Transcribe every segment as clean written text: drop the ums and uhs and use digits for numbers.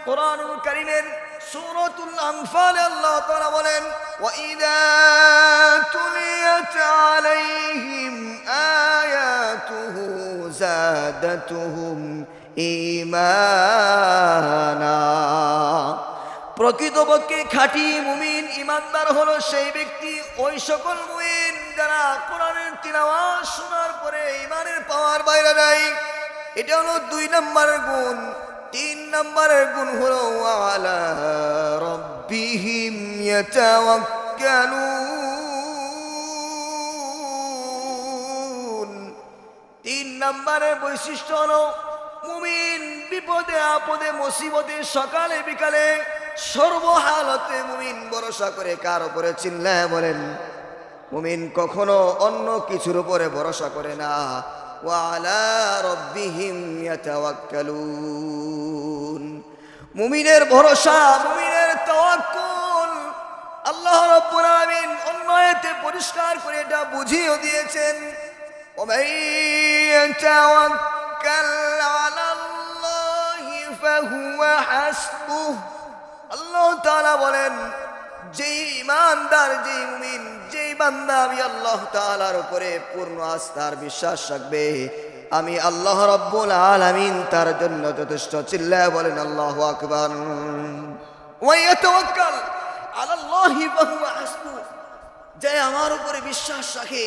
কোরআনুল কারীমের সূরাতুল আনফালে আল্লাহ তাআলা বলেন, ওয়াইদা তুলিয়াত আলাইহিম আয়াতুহু যাদাতুহুম ঈমানা। প্রকৃতপক্ষে খাঁটি মুমিন ইমানদার হলো সেই ব্যক্তি, ওই সকল মুমিন যারা কোরআনের তিলাওয়াত শোনার পরে ইমানের পাওয়ার বাইরে নাই। এটা হলো 2 নম্বরের গুণ। 3 নম্বরের গুণ হলো আলা রাব্বিহিম ইয়াতাওয়াক্কালুন। 3 নম্বরের বৈশিষ্ট্য হলো মুমিন বিপদে আপদে মুসিবতে সকালে বিকালে সর্বহালতে মুমিন ভরসা করে কার উপরে? চিল্লায় বলেন। মুমিন কখনো অন্য কিছুর উপরে ভরসা করে না। ওয়া আলা রাব্বিহিম ইয়াতাওয়াক্কালুন। মুমিনের ভরসা, মুমিনের তাওয়াক্কুল আল্লাহ রাব্বুল আলামিন অন্য আয়াতে পরিষ্কার করে এটা বুঝিয়ে দিয়েছেন। ওমান ইয়াতাওয়াক্কাল আলাল্লাহি ফাহুয়া হাসবুহ। আল্লাহ তাআলা বলেন, যেই ইমানদার, যেই মুমিন, যেই বান্দা আমি আল্লাহ তাআলার উপরে পূর্ণ আস্থার বিশ্বাস রাখবে, আমি আল্লাহ রাব্বুল আলামিন তার জন্য যথেষ্ট। চিল্লায় বলেন আল্লাহু আকবার। ওয়া ইয়াতাওয়াক্কাল আলাল্লাহি ফাহুয়া হাসবুহ। যে আমার উপরে বিশ্বাস রাখে।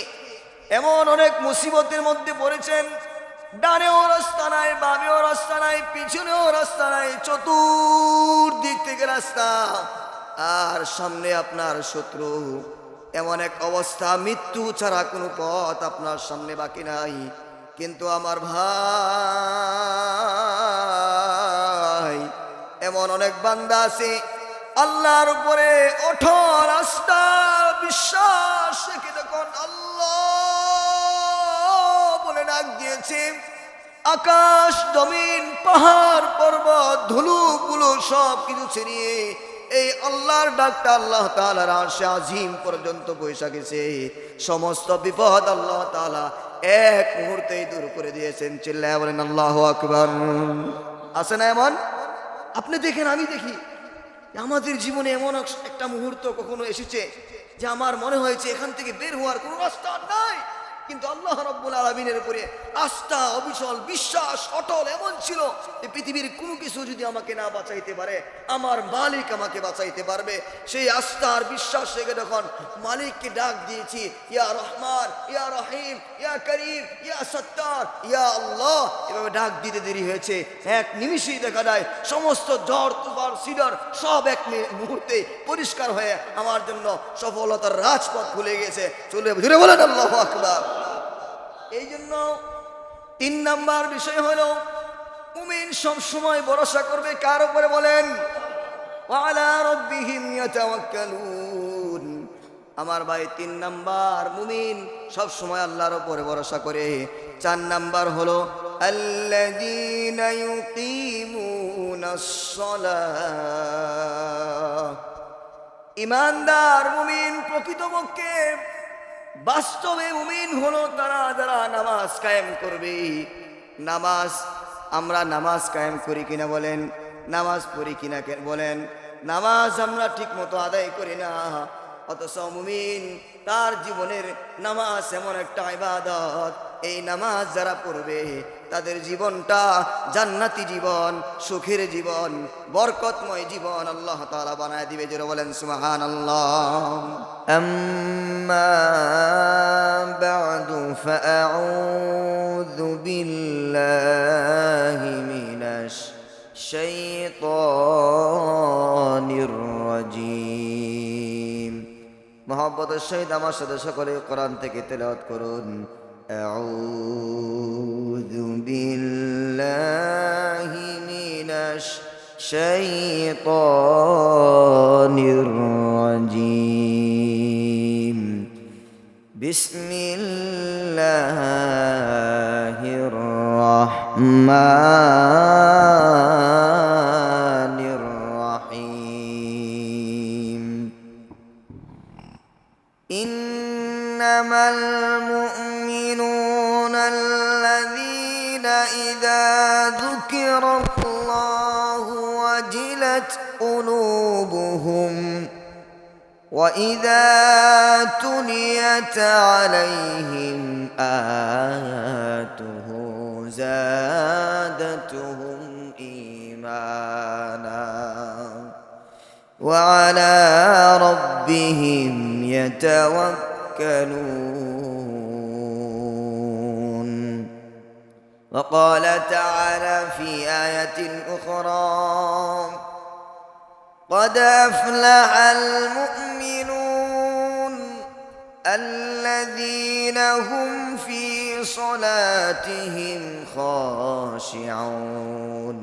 এমন অনেক মুসিবতের মধ্যে পড়েছেন, ডানেও রাস্তা নাই, বামেও রাস্তা নাই, পিছনেও রাস্তা নাই, চতুর্দিক থেকে রাস্তা, আর সামনে আপনার শত্রু। এমন এক অবস্থা, মৃত্যু ছাড়া কোনো পথ আপনার সামনে বাকি নাই। কিন্তু আমার ভাই, এমন অনেক বান্দা আছে আল্লাহর উপরে অটল আস্থা বিশ্বাস রেখে যখন আল্লাহ বলে ডাক দিয়েছে, আকাশ জমিন পাহাড় পর্বত ধুলোগুলো সব কিছু ছেড়িয়ে এই আল্লাহর ডাকটা আল্লাহ তাআলার আরশে আজিম পর্যন্ত পৌঁছে গেছে। সমস্ত বিপদ আল্লাহ তাআলা এক মুহূর্তেই দূর করে দিয়েছেন। চিল্লায়া বলেন আল্লাহু আকবার। আছে না এমন? আপনি দেখেন, আমি দেখি, আমাদের জীবনে এমন একটা মুহূর্ত কখনো এসেছে যে আমার মনে হয়েছে এখান থেকে বের হওয়ার কোনো রাস্তা নাই, কিন্তু আল্লাহ রাব্বুল আলামিনের উপরে আস্থা, অবিচল বিশ্বাস অটল এমন ছিল যে পৃথিবীর কোনো কিছু যদি আমাকে না বাঁচাইতে পারে, আমার মালিক আমাকে বাঁচাইতে পারবে। সেই আস্থা আর বিশ্বাস রেখে যখন মালিককে ডাক দিয়েছি, ইয়া রহমান, ইয়া রহিম, ইয়া করিম, ইয়া সত্তার, ইয়া আল্লাহ, এভাবে ডাক দিতে দেরি হয়েছে। এক নিমিষেই দেখা যায় সমস্ত ঝড় তুফান সিডর সব এক মুহূর্তে পরিষ্কার হয়ে আমার জন্য সফলতার রাজপথ খুলে গেছে। চলে জুড়ে বলেন আল্লাহু আকবার। এই জন্য 3 নাম্বার বিষয় হলো মুমিন সব সময় ভরসা করবে কার উপরে? বলেন, ওয়া আলা রাব্বিহিম ইয়াতাওয়াক্কালুন। আমার ভাই 3 নাম্বার, মুমিন সব সময় আল্লাহর উপরে ভরসা করে। 4 নাম্বার হলো আল্লাযীনা ইউকিমুনাস সালাহ। ইমানদার মুমিন প্রকৃতপক্ষে বাস্তবে মুমিন হলো তারা যারা নামাজ কায়েম করবে। নামাজ, আমরা নামাজ কায়েম করি কিনা বলেন? নামাজ পড়ি কিনা বলেন? নামাজ আমরা ঠিক মতো আদায় করি না। অথচ মুমিন তার জীবনের নামাজ এমন একটা ইবাদত, এই নামাজ যারা পড়বে তাদের জীবনটা জান্নাতি জীবন, সুখের জীবন, বরকতময় জীবন আল্লাহ তাআলা বানায় দিবে। জোরে বলেন সুবহানাল্লাহ। আম্মা বা'দু ফাআউযু বিল্লাহি মিনাশ শাইতানির রাজীম। মুহাব্বতের সহিত আমার সাথে সকলে কোরআন থেকে তেলাওয়াত করুন। আউযু বিল্লাহি মিনাশ শাইতানির রাজীম। বিসমিল্লাহির রাহমানির রাহিম। ইন্নামাল মুমিনুনা আল্লাযীনা ইযা যুকিরাল্লাহু ওয়াজিলাত وجلت قلوبهم وإذا تليت عليهم آياته زادتهم إيمانا وعلى ربهم يتوكلون. وقال تعالى في آية أخرى: قد أفلح المؤمنون الذين هم في صلاتهم خاشعون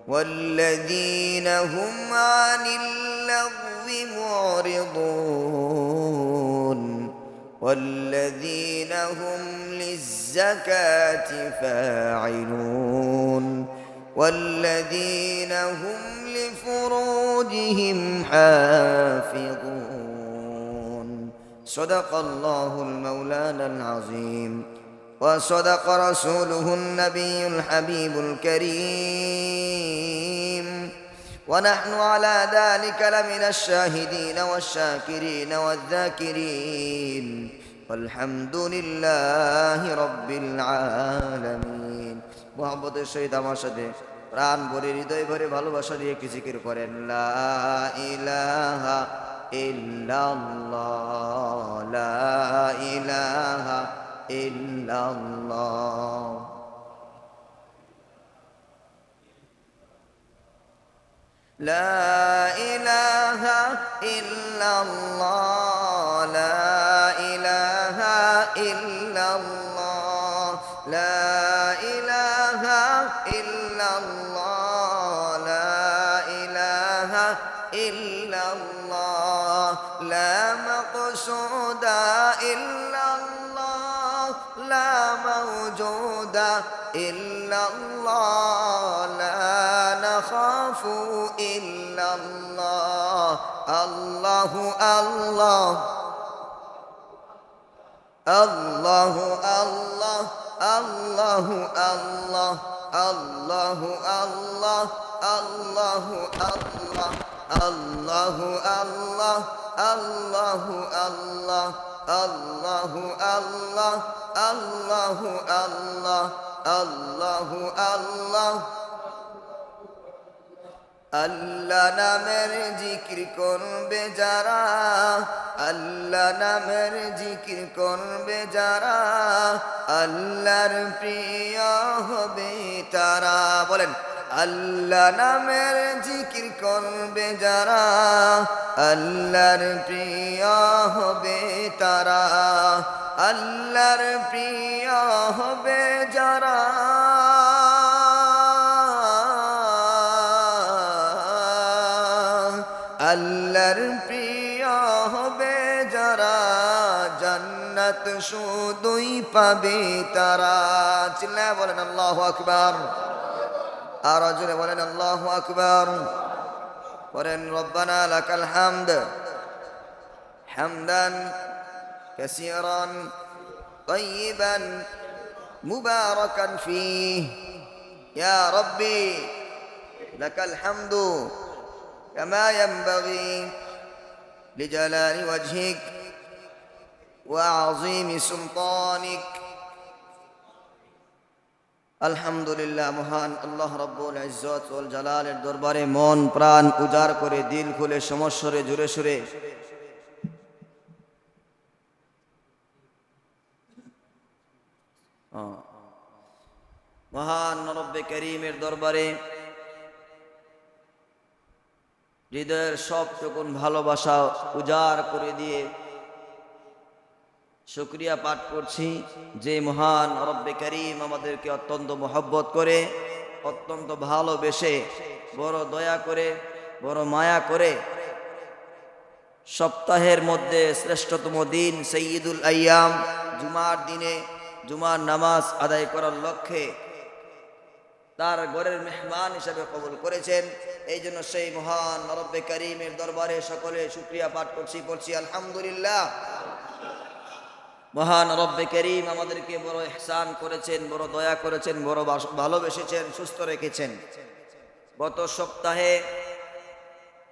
والذين هم عن اللغو معرضون والذين هم للزكاة فاعلون والذين هم لفروجهم حافظون. صدق الله المولانا العظيم وصدق رسوله النبي الحبيب الكريم ونحن على ذلك لمن الشاهدين والشاكرين والذاكرين والحمد لله رب العالمين. মুহাব্বতের সহিত আমার সাথে প্রাণ ভরে হৃদয় ভরে ভালোবাসা দিয়ে কি জিকির করেন: লা ইলাহা ইল্লাল্লাহ, লা ইলাহা ইল্লাল্লাহ। লা ইলাহা ইল্লাল্লাহ, লা ইলাহা ইল্লাল্লাহ, লা ইলাহা ইল্লাল্লাহ, লা ইলাহা ইল্লাল্লাহ, লা মাকসুদা ইল্লাল্লাহ, লা মাওজুদা ইল্লাল্লাহ, লা নাখাফু ইল্লাল্লাহ। আল্লাহু আল্লাহ, আল্লাহু আল্লাহ, আল্লাহু আল্লাহ, আল্লাহু আল্লাহ, আল্লাহু আল্লাহ, আল্লাহু আল্লাহ, আল্লাহু আল্লাহ, আল্লাহু আল্লাহ, আল্লাহু আল্লাহ, আল্লাহু আল্লাহ। আল্লাহ নামের জিকির করবে যারা, আল্লাহ নামের জিকির করবে যারা, আল্লাহর প্রিয় হবে তারা। বলেন: আল্লাহ নামের জিকির করবে যারা, আল্লাহর প্রিয় হবে তারা, আল্লাহর প্রিয় হবে যারা, আল্লাহর প্রিয় হবে যারা, জান্নাত শুধুই পাবে তারা। চিল্লায় বলেন আল্লাহু আকবার। আর জোরে বলেন আল্লাহু আকবার। বলেন: রব্বানা লাকাল হামদ হামদান কাসীরান তাইয়িবান মুবারাকান ফীহ। ইয়া রাব্বি লাকাল হামদু কামা ইয়ানবাগি লিজালালি ওয়াজহিক ওয়া আযীমি সুলতানিক। আলহামদুলিল্লাহ, মহান আল্লাহ রাব্বুল ইজ্জত ওয়াল জালালের দরবারে মন প্রাণ উজাড় করে দিল খুলে সমস্বরে জুড়ে সুরে মহান রব্বে করিমের দরবারে হৃদয়ের সবটুকুন ভালোবাসা উজাড় করে দিয়ে শুকরিয়া পাঠ করছি যে মহান রব্বে করিম আমাদেরকে অত্যন্ত মহব্বত করে, অত্যন্ত ভালোবেসে, বড় দয়া করে, বড় মায়া করে সপ্তাহের মধ্যে শ্রেষ্ঠতম দিন সৈয়দুল আইয়াম জুমার দিনে জুমার নামাজ আদায় করার লক্ষ্যে তার ঘরের মেহমান হিসেবে কবুল করেছেন। এই জন্য সেই মহান রব্বে করিমের দরবারে সকলে শুকরিয়া পাঠ করছি, পড়ছি আলহামদুলিল্লাহ। মহান রব্বে করিম আমাদেরকে বড় ইহসান করেছেন, বড় দয়া করেছেন, বড় ভালোবেসেছেন, সুস্থ রেখেছেন। গত সপ্তাহে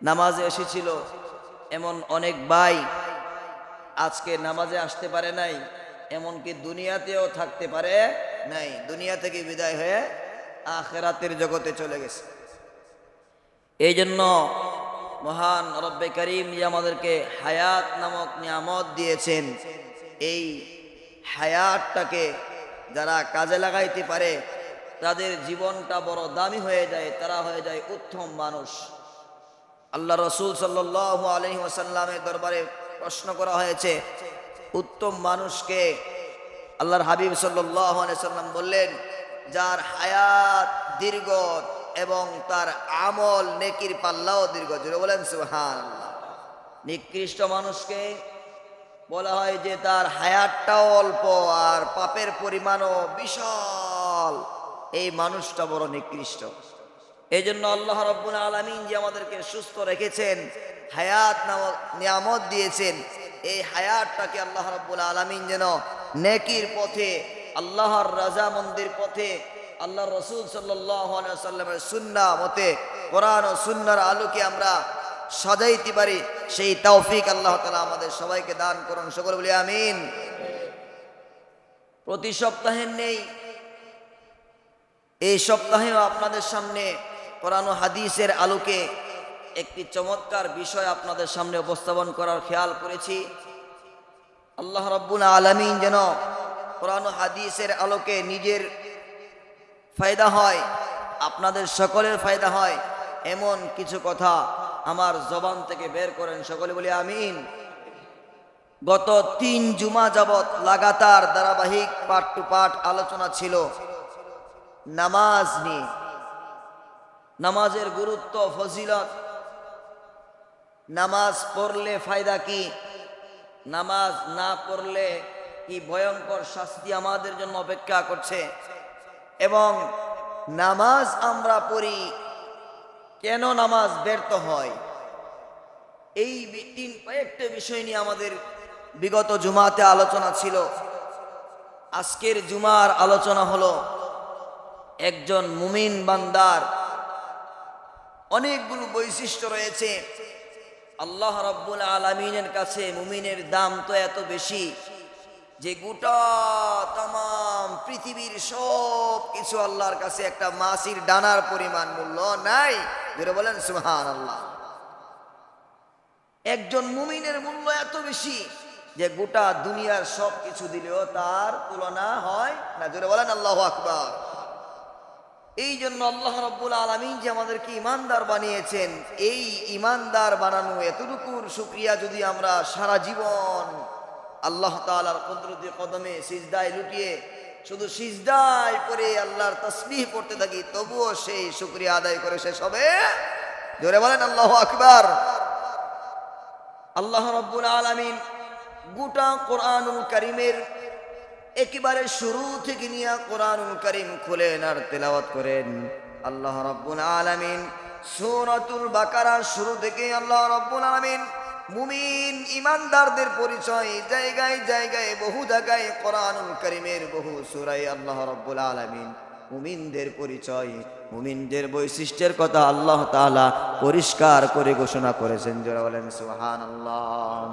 নামাজে এসেছিল, এমন অনেক ভাই আজকে নামাজে আসতে পারে নাই, এমনকি দুনিয়াতেও থাকতে পারে নাই, দুনিয়া থেকে বিদায় হয়ে আখিরাতের জগতে চলে গেছে। এই জন্য মহান রব্বে করিম যে আমাদেরকে হায়াত নামক নিয়ামত দিয়েছেন, এই হায়াতটাকে যারা কাজে লাগাইতে পারে তাদের জীবনটা বড় দামি হয়ে যায়, তারা হয়ে যায় উত্তম মানুষ। আল্লাহ রসুল সাল্লাল্লাহু আলাইহি ওয়াসাল্লামের দরবারে প্রশ্ন করা হয়েছে, উত্তম মানুষকে? আল্লাহর হাবিব সাল্লাল্লাহু আলাইহি ওয়াসাল্লাম বললেন, যার হায়াত দীর্ঘ এবং তার আমল নেকির পাল্লাও দীর্ঘ। জোরে বলেন সুবহানাল্লাহ। নিকৃষ্ট মানুষকে বলা হয় যে তার হায়াতটাও অল্প আর পাপের পরিমাণও বিশাল, এই মানুষটা বড় নিকৃষ্ট। এই জন্য আল্লাহ রাব্বুল আলামিন যে আমাদেরকে সুস্থ রেখেছেন, হায়াত নামক নিয়ামত দিয়েছেন, এই হায়াতটাকে আল্লাহ রাব্বুল আলামিন যেন নেকির পথে, আল্লাহর রাজামন্দির পথে, আল্লাহ রসুল সাল্লাল্লাহু আলাইহি ওয়াসাল্লামের সুন্নাহ মতে, কোরআন ও সুন্নাহর আলোকে আমরা সাজাইতে পারি, সেই তৌফিক আল্লাহ তাআলা আমাদের সবাইকে দান করুন। সকলে বলি আমিন। প্রতি সপ্তাহে নেই, এই সপ্তাহেও আপনাদের সামনে কোরআন ও হাদিসের আলোকে একটি চমৎকার বিষয় আপনাদের সামনে উপস্থাপন করার খেয়াল করেছি। আল্লাহ রাব্বুল আলামিন যেন কোরআন ও হাদিসের আলোকে নিজের ফায়দা হয়, আপনাদের সকলের ফায়দা হয়, এমন কিছু কথা আমার জবান থেকে বের করেন। সকলে বলি আমিন। গত 3 জুমা যাবত লাগাতার ধারাবাহিক পাঠ টু পাঠ আলোচনা ছিল নামাজ নিয়ে, নামাজের গুরুত্ব, ফজিলত, নামাজ পড়লে ফায়দা কি, নামাজ না পড়লে কি ভয়ঙ্কর শাস্তি আমাদের জন্য অপেক্ষা করছে, এবং নামাজ আমরা পড়ি কেন নামাজ ব্যর্থ হয়, এই কয়েকটা বিষয় নিয়ে আমাদের বিগত জুমাতে আলোচনা ছিল। আজকের জুমার আলোচনা হলো একজন মুমিন বান্দার অনেকগুলো বৈশিষ্ট্য রয়েছে। আল্লাহ রাব্বুল আলামিনের কাছে মুমিনের দাম তো এত বেশি যে গোটা তামাম পৃথিবীর সব কিছু আল্লাহর কাছে একটা মাছির ডানার পরিমাণ মূল্য নাই। যেটা বলেন সুবহানাল্লাহ। একজন মুমিনের মূল্য এত বেশি যে গোটা দুনিয়ার সব কিছু দিলেও তার তুলনা হয় না। যেটা বলেন আল্লাহু আকবার। এই জন্য আল্লাহ রাব্বুল আলামিন যে আমাদেরকে ইমানদার বানিয়েছেন, এই ইমানদার বানানো এতটুকুর শুকরিয়া যদি আমরা সারা জীবন আল্লাহ তাআলার কুদরতি কদমে সিজদায় লুটিয়ে শুধু সিজদায় পড়ে আল্লাহর তাসবিহ পড়তে থাকি, তবুও সেই শুকরিয়া আদায় করে শেষ হবে। জোরে বলেন আল্লাহু আকবার। আল্লাহ রাব্বুল আলামিন গোটা কোরআনুল কারীমের একেবারে শুরু থেকে নিয়ে কোরআনুল কারীম খুলেন আর তেলাওয়াত করেন। আল্লাহ রাব্বুল আলামিন সূরাতুল বাকারার শুরু থেকে আল্লাহ রাব্বুল আলামিন মুমিন ইমানদারদের পরিচয় জায়গায় জায়গায়, বহু জায়গায় কোরআনুল কারীমের বহু সূরায় আল্লাহ রাব্বুল আলামিন মুমিনদের পরিচয়, মুমিনদের বৈশিষ্ট্যের কথা আল্লাহ তাআলা পরিষ্কার করে ঘোষণা করেছেন। যারা বলেন সুবহানাল্লাহ।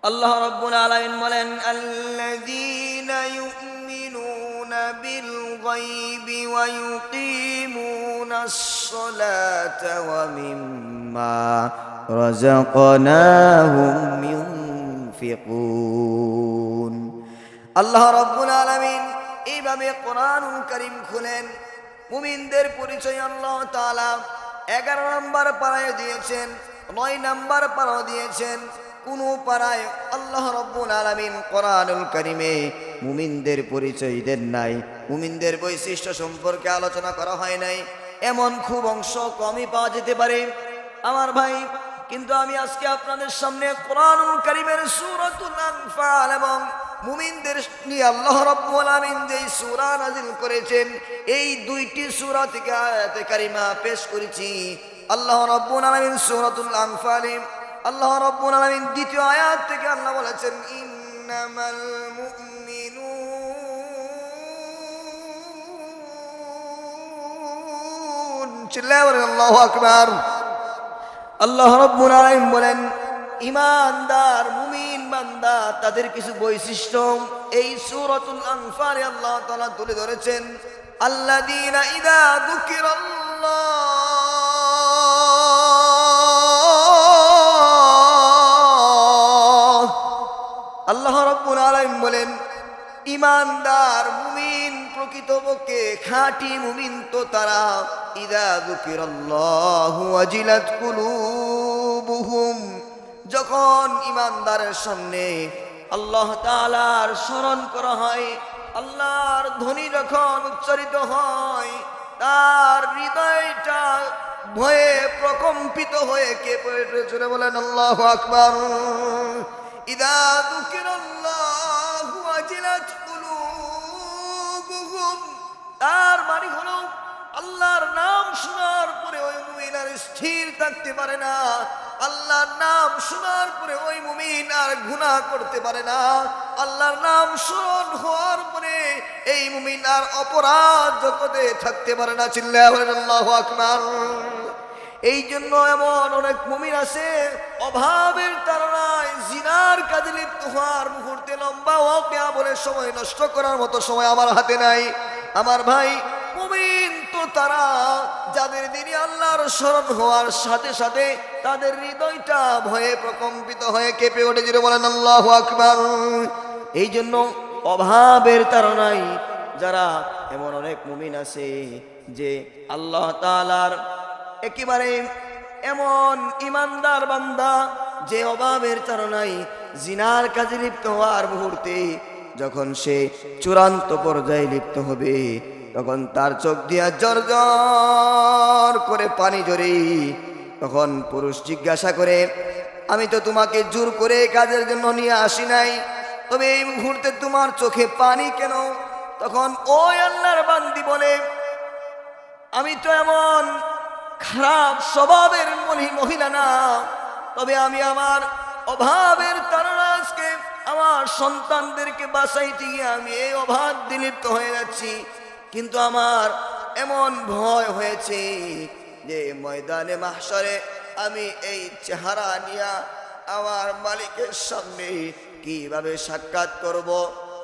আল্লাহ রাব্বুল আলামিন বলেন, আল্লাযীনা ইউমিনুনা বিল গায়বি ওয়া ইউকিমুনাস সালাতা ওয়া মিম্মা রাযাকনাহুম ইউনফিকুন। আল্লাহ রাব্বুল আলামিন এইভাবে কোরআনুল কারীম খুলেন, মুমিনদের পরিচয় আল্লাহ তাআলা 11 নম্বর পারায় দিয়েছেন, 9 নম্বর পারাও দিয়েছেন। কোন পারায় আল্লাহ রাব্বুল আলামিন কোরআনুল কারীমে মুমিনদের পরিচয় দেন নাই, মুমিনদের বৈশিষ্ট্য সম্পর্কে আলোচনা করা হয় নাই, এমন খুব অংশ কমই পাওয়া যেতে পারে আমার ভাই। কিন্তু আমি আজকে আপনাদের সামনে কোরআনুল কারীমের সূরাতুল আনফাল এবং মুমিনদের নিয়ে আল্লাহ রাব্বুল আলামিন যে সূরা নাযিল করেছেন, এই 2টি সূরা থেকে আয়াতে কারিমা পেশ করেছি। আল্লাহ রাব্বুল আলামিন সূরাতুল আনফালে আল্লাহ রাব্বুল আলামিন 2য় আয়াত থেকে আল্লাহ বলেছেন, ইন্নামাল মুমিনুন, চিল্লায়ে বলেন আল্লাহু আকবার। আল্লাহ রাব্বুল আলামিন বলেন, ঈমানদার মুমিন বান্দা তাদের কিছু বৈশিষ্ট্য এই সূরাতুল আনফালে আল্লাহ তাআলা তুলে ধরেছেন। আল্লাযীনা ইযা যুকিরাল্লাহ, আল্লাহ রাব্বুল আলামিন বলেন ঈমানদার মুমিন প্রকৃতপক্ষে খাঁটি মুমিন তো তারা, ইযা যুকিরাল্লাহু ওয়াজিলাত কুলুবুহুম, যখন ঈমানদারের সামনে আল্লাহ তাআলার স্মরণ করা হয়, আল্লাহর ধ্বনি যখন উচ্চারিত হয়, তার হৃদয়টা ভয়ে প্রকম্পিত হয়ে কেঁপে ওঠে। জোরে বলেন আল্লাহু আকবার। ইযা যুকিরাল্লাহু ওয়াজিলাত কুলুবুহুম, তার মানে হলো আল্লাহর নাম শোনার পরে ওই মুমিন আর স্থির থাকতে পারে না। আল্লাহর নাম শোনার পরে ওই মুমিন আর গুনাহ করতে পারে না। আল্লাহর নাম স্মরণ হওয়ার পরে এই মুমিন আর অপরাধ জগতে থাকতে পারে না। চিল্লায়া বলেন আল্লাহু আকবার। এই জন্য এমন অনেক মুমিন আছে অভাবের তাড়নায় জিনার কাজে লিপ্ত হওয়ার মুহূর্তে লম্বা ওয়াকিয়া বলে সময় নষ্ট করার মতো সময় আমার হাতে নাই। আমার ভাই, মুমিন তো তারা যাদের দিনে আল্লাহর স্মরণ হওয়ার সাথে সাথে তাদের হৃদয়টা ভয়ে প্রকম্পিত হয়ে কেঁপে ওঠে। যেটা বলেন আল্লাহু আকবার। এই জন্য অভাবের তাড়নায় যারা এমন অনেক মুমিন আছে যে আল্লাহ তাআলার একেবারে এমন ইমানদার বান্দা যে অভাবের তাড়নায় জিনার কাজে লিপ্ত হওয়ার মুহূর্তে যখন সে চূড়ান্ত পর্যায়ে লিপ্ত হবে, তখন তার চোখ দিয়া জর জর করে পানি ঝরে। তখন পুরুষ জিজ্ঞাসা করে, আমি তো তোমাকে জোর করে কাজের জন্য নিয়ে আসি নাই, তবে এই মুহূর্তে তোমার চোখে পানি কেন? তখন ওই আল্লাহর বান্দি বলে, আমি তো এমন খারাপ স্বভাবের মহিলা না, তবে আমি আমার অভাবের তাড়না আজকে আমার সন্তানদেরকে বাঁচাইতে গিয়ে আমি এই অভাব লিপ্ত হয়ে যাচ্ছি। কিন্তু আমার এমন ভয় হয়েছে যে ময়দানে মাহশরে আমি এই চেহারা নিয়ে আমার মালিকের সামনে কিভাবে সাক্ষাৎ করব।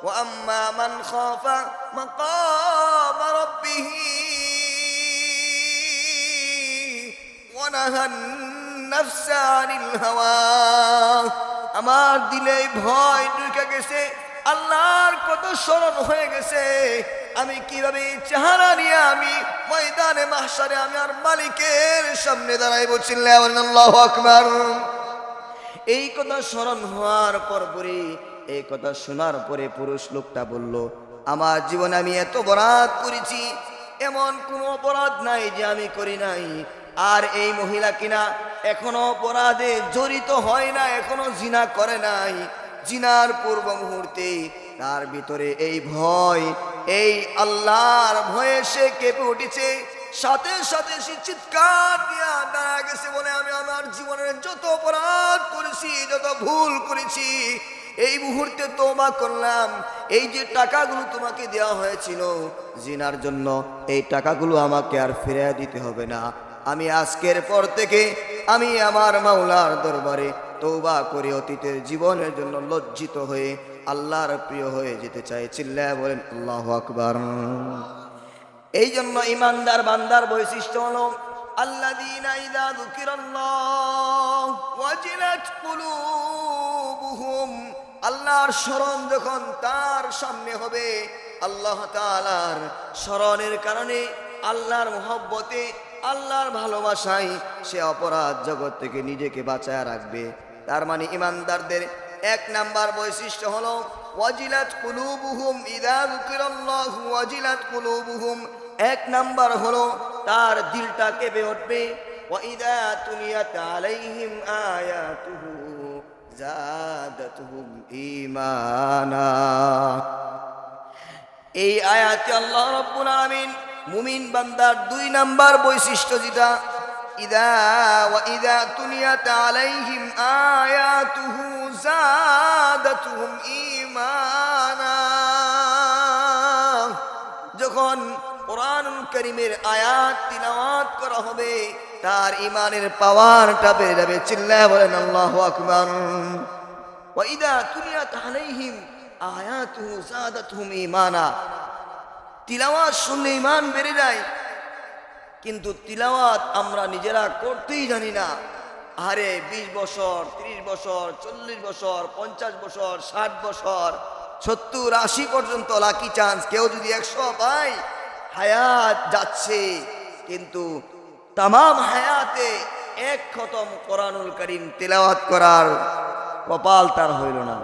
ওয়া আম্মা মান খাফা মাকাম রাব্বিহি ওয়া নাহান নাফসা আনিল হাওয়া, আমার দিলে ভয় ঢুকে গেছে, আল্লাহর কত স্মরণ হয়ে গেছে, আমি কিভাবে চেহারা নিয়ে আমি ময়দানে মাহশরে আমি আর মালিকের সামনে দাঁড়াইব। চিল্লায়া বলেন আল্লাহু আকবার। এই কথা স্মরণ হওয়ার পরে, এই কথা শোনার পরে পুরুষ লোকটা বলল, আমার জীবনে আমি এত অপরাধ করেছি, এমন কোনো অপরাধ নাই যে আমি করি নাই। আর এই মহিলা কিনা এখনো অপরাধে জড়িত হয় না, এখনো জিনা করে নাই। জিনার পূর্ব মুহূর্তে তার ভিতরে এই ভয়, এই আল্লাহর ভয়ে সে কেঁপে উঠেছে। সাথে সাথে সে চিৎকার দিয়া দাঁড়া গেছে, বলে আমি আমার জীবনের যত অপরাধ করেছি, যত ভুল করেছি, এই মুহূর্তে তওবা করলাম। এই যে টাকাগুলো তোমাকে দেওয়া হয়েছিল জিনার জন্য, এই টাকাগুলো আমাকে আর ফিরিয়ে দিতে হবে না। আমি আজকের পর থেকে আমি আমার মাওলার দরবারে তওবা করে অতীতের জীবনের জন্য লজ্জিত হয়ে আল্লাহর প্রিয় হয়ে যেতে চাই। চিল্লায়া বলেন আল্লাহু আকবার। এই জন্য ইমানদার বান্দার বৈশিষ্ট্য হলো আল্লাযীনা ইযা যুকিরাল্লাহ ওয়াজিলাত কুলুবুহুম, আল্লাহর স্মরণ যখন তার সামনে হবে, আল্লাহ তাআলার স্মরণের কারণে আল্লাহর মহব্বতে আল্লাহর ভালোবাসায় সে অপরাধ জগৎ থেকে নিজেকে বাঁচায় রাখবে। তার মানে ইমানদারদের এক নাম্বার বৈশিষ্ট্য হলো ওয়াজিলাত কুলুবুহুম, ইযা যুকিরাল্লাহু ওয়াজিলাত কুলুবুহুম। এক নাম্বার হলো তার দিলটা কেঁপে উঠবে। ওয়া ইযা তুলিয়াত আলাইহিম আয়াতুহু যাদাতুহুম ঈমানা। এই আয়াতে আল্লাহ রাব্বুল আলামিন মুমিন বান্দার দুই নাম্বার বৈশিষ্ট্য যেটা, ইযা তুলিয়াত আলাইহিম আয়াতুহু যাদাতুহুম ঈমানা। যখন কোরআনুল কারীমের আয়াত তিলাওয়াত করা হবে, তার ইমানের পাওয়ারটা বেড়ে যাবে। চিল্লায় বলেন আল্লাহু আকবার। ওয়া ইযা তুলিয়াত আলাইহিম আয়াতুহু যাদাতুহুম ঈমানা। তিলাওয়াত শুনলে ঈমান বেড়ে যায়, কিন্তু তিলাওয়াত আমরা নিজেরা করতেই জানি না। আরে 20 বছর, 30 বছর, 40 বছর, 50 বছর, 60 বছর, 70, 80 পর্যন্ত লাকি চান্স, কেউ যদি 100 পায়, হায়াত যাচ্ছে, কিন্তু তামাম হায়াতে এক খতম কোরআনুল কারীম তিলাওয়াত করার কপাল তার হইল না।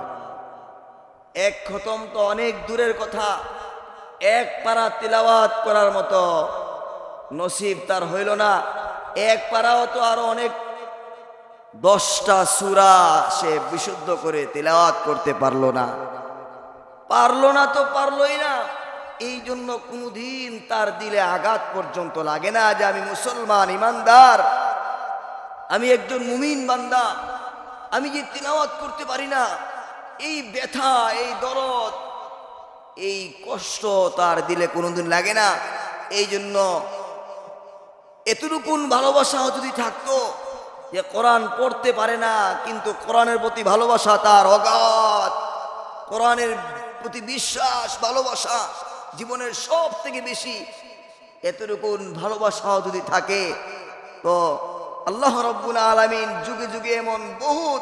এক খতম তো অনেক দূরের কথা, এক পারা তিলাওয়াত করার মতো নসিব তার হইল না। এক পারাও তো আরো অনেক 10টা সূরা সে বিশুদ্ধ করে তিলাওয়াত করতে পারলো না। তো পারলই না। এই জন্য কোনোদিন তার দিলে আঘাত পর্যন্ত লাগে না যে আমি মুসলমান ইমানদার, আমি একজন মুমিন বান্দা, আমি যে তিলাওয়াত করতে পারি না। এই ব্যথা, এই দরদ, এই কষ্ট তার দিলে কোনোদিন লাগে না। এই জন্য এতটুকুন ভালোবাসা যদি থাকতো যে কোরআন পড়তে পারে না কিন্তু কোরআনের প্রতি ভালোবাসা তার অগাধ, কোরআনের প্রতি বিশ্বাস ভালোবাসা জীবনের সব থেকে বেশি, এতটুকুন ভালোবাসাও যদি থাকে, তো আল্লাহ রাব্বুল আলামিন যুগে যুগে এমন বহুত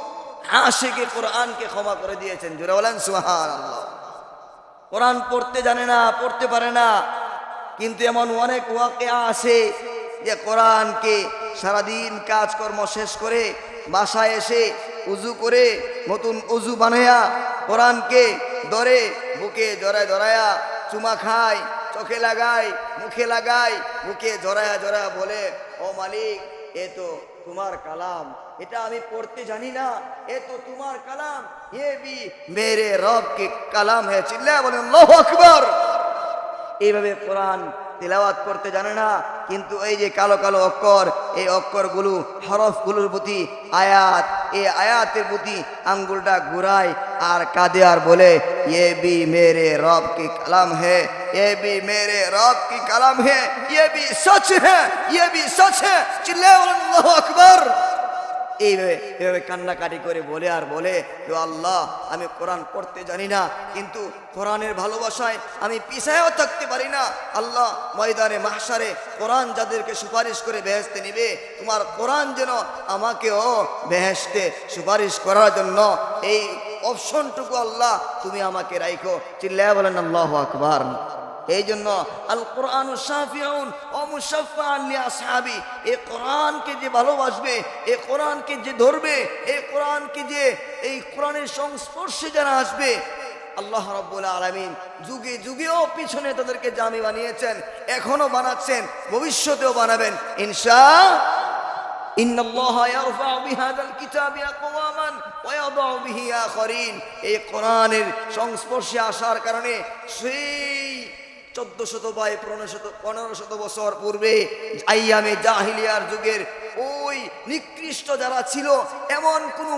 আশিকে কোরআনকে ক্ষমা করে দিয়েছেন। জোরে বলেন সুবহানাল্লাহ। কোরআন পড়তে জানে না, পড়তে পারে না, কিন্তু এমন অনেক ওয়াকিয়া আছে যে কোরআনকে সারাদিন কাজকর্ম শেষ করে বাসায় এসে উজু করে নতুন উজু বানায়া কোরআনকে ধরে বুকে জড়ায় জড়ায়া চুমা খায়, চোখে লাগায়, মুখে লাগায়, বুকে জড়ায়া জড়ায়া বলে, ও মালিক, এ তো তোমার কালাম, এটা আমি পড়তে জানি না, এ তো তোমার কালাম, ये भी मेरे रब के কালাম है। চিল্লায়া বলেন আল্লাহু আকবার। এইভাবে কোরআন তিলাওয়াত করতে জানে না, কিন্তু এই যে কালো কালো অক্ষর, এই অক্ষরগুলো হরফগুলোর প্রতি আয়াত, এই আয়াতের প্রতি আঙ্গুলটা ঘুরায় আর কাঁদে আর বলে, ये भी मेरे रब की कलाम है, ये भी मेरे रब की कलाम है, ये भी सच है, ये भी सच है। চিল্লায়া বলেন আল্লাহু আকবার। এইভাবে কান্নাকাটি করে বলে আর বলে, ও আল্লাহ, আমি কোরআন পড়তে জানি না, কিন্তু কোরআনের ভালোবাসায় আমি পিছায়ও থাকতে পারি না। আল্লাহ, ময়দানে মাহশারে কোরআন যাদেরকে সুপারিশ করে বেহেশতে নিবে, তোমার কোরআন যেন আমাকেও বেহেশতে সুপারিশ করার জন্য এই অপশনটুকু আল্লাহ তুমি আমাকে রাখো। চিল্লায়া বলেন আল্লাহু আকবার। এই জন্য আল কোরআন শাফিউন ও মুশাফফাআন লি আসহাবি, এই কোরআনকে যে ভালোবাসবে, এই কোরআনকে যে ধরবে, এই কোরআনকে যে এই কোরআনের সংস্পর্শে যারা আসবে, আল্লাহ রাব্বুল আলামিন যুগে যুগেও পিছনে তাদেরকে জামি বানিয়েছেন, এখনো বানাচ্ছেন, ভবিষ্যতেও বানাবেন ইনশাআল্লাহ। ইন্নাল্লাহা ইয়ারফাউ বিহাযাল কিতাবি আকওয়ামান ওয়া ইয়াদাউ বিহি আখারিন। এই কোরআনের সংস্পর্শে আসার কারণে সেই 1400 বা 1500 বছর পূর্বে আইয়ামে জাহিলিয়ার যুগের ওই নিকৃষ্ট যারা ছিল, এমন কোন